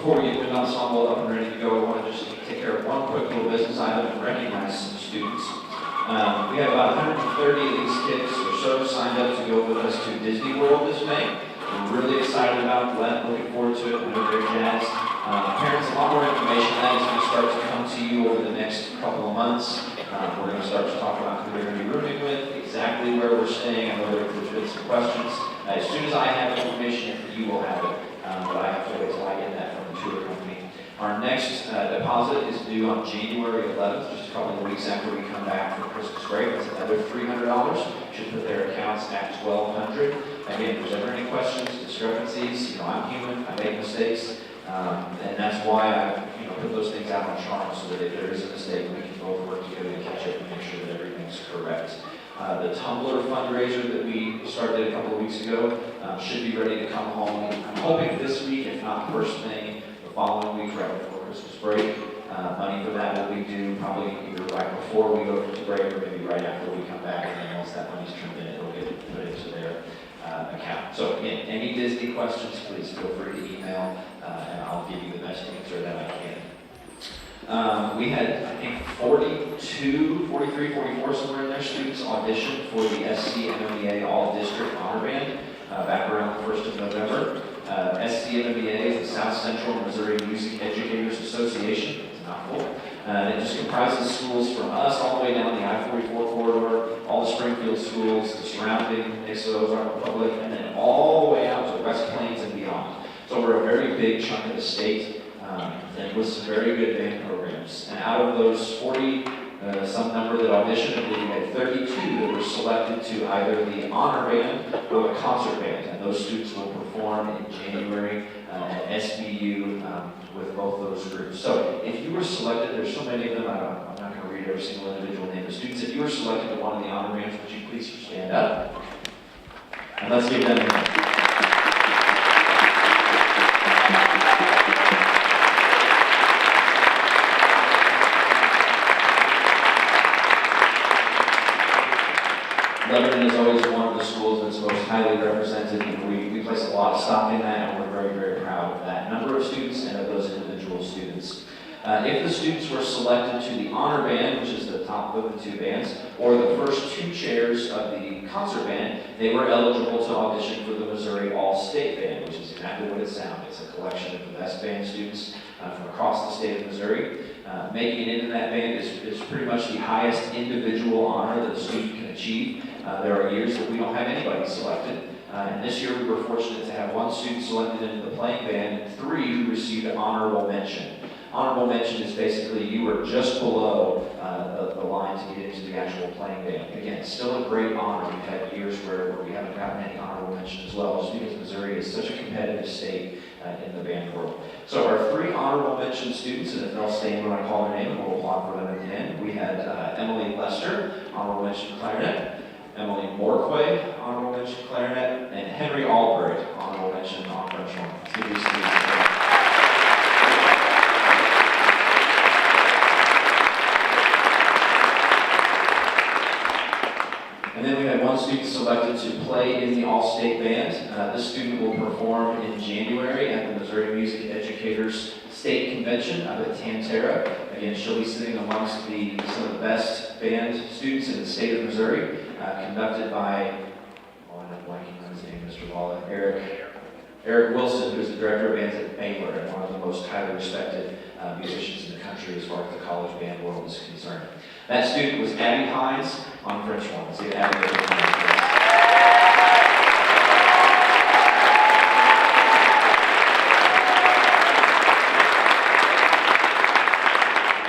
Before we get wind ensemble up and ready to go, I want to just take care of one quick little business item and recognize some students. We have about 130 of these kids or so signed up to go with us to Disney World this May. We're really excited about that, looking forward to it. I know they're jazzed. Parents, a lot more information on that is going to start to come to you over the next couple of months. We're going to start to talk about who we're going to be rooming with, exactly where we're staying. I know there's been some questions. As soon as I have information, you will have it. But I have to wait till I get that from the tour company. Our next deposit is due on January 11th, just a couple of weeks after we come back from Christmas break. That's another $300. Should put their accounts at $1,200. Again, if there's ever any questions, discrepancies, I'm human, I make mistakes, and that's why I put those things out on Charm, so that if there is a mistake, we can both work together to catch it and make sure that everything's correct. The tumbler fundraiser that we started a couple of weeks ago should be ready to come home. I'm hoping this week, if not first thing, the following week, right before Christmas break. Money for that will be due probably either right before we go to break or maybe right after we come back, and then once that money's turned in, it'll get put into their account. So again, any Disney questions, please feel free to email, and I'll give you the best answer that I can. We had, I think, 42, 43, 44, somewhere in there, students audition for the SCMMEA All-District Honor Band back around the 1st of November. SCMMEA is the South Central Missouri Music Educators Association. It's a mouthful. It just comprises schools from us all the way down the I-44 corridor, all the Springfield schools, the surrounding Nixa, Ozark Republic, and then all the way out to West Plains and beyond. So we're a very big chunk of the state. And with some very good band programs. And out of those 40, some number that auditioned, I believe we had 32 that were selected to either the honor band or the concert band. And those students will perform in January at SBU with both those groups. So if you were selected, there's so many of them, I'm not going to read every single individual name of students. If you were selected to one of the honor bands, would you please stand up? And let's give them a hand. Lebanon is always one of the schools that's most highly represented, and we place a lot of stock in that, and we're very, very proud of that number of students and of those individual students. If the students were selected to the honor band, which is the top of the two bands, or the first two chairs of the concert band, they were eligible to audition for the Missouri All-State Band, which is exactly what it sounds. It's a collection of the best band students from across the state of Missouri. Making it into that band is pretty much the highest individual honor that a student can achieve. There are years that we don't have anybody selected. And this year we were fortunate to have one student selected into the playing band and 3 who received an honorable mention. Honorable mention is basically you were just below the line to get into the actual playing band. Again, still a great honor. We've had years where we haven't gotten any honorable mention as well, just because Missouri is such a competitive state in the band world. So our 3 honorable mention students, and if they'll stand when I call their name, we'll applaud for them at the end. We had Emily Lester, honorable mention clarinet. Emily Morquay, honorable mention clarinet, and Henry Albright, honorable mention on French horn. Let's give these students a hand. And then we had one student selected to play in the All-State Band. This student will perform in January at the Missouri Music Educators State Convention up at Tantera. Again, she'll be sitting amongst some of the best band students in the state of Missouri, conducted by, I'm blanking on his name, Mr. Waller, Eric Wilson, who's the director of bands at Baylor and one of the most highly respected musicians in the country as far as the college band world is concerned. That student was Abby Hines on French horn. Let's give Abby a hand.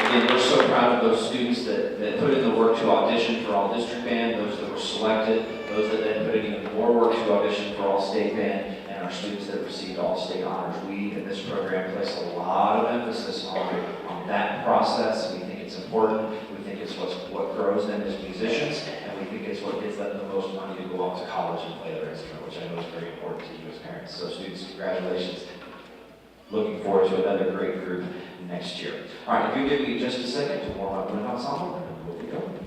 Again, we're so proud of those students that put in the work to audition for All-District Band, those that were selected, those that then put in even more work to audition for All-State Band, and our students that received All-State honors. We, in this program, place a lot of emphasis on that process. We think it's important. We think it's what grows them as musicians, and we think it's what gets them the most money to go off to college and play their instrument, which I know is very important to you as parents. So students, congratulations. Looking forward to another great group next year. All right, if you give me just a second to warm up an ensemble, we'll be going.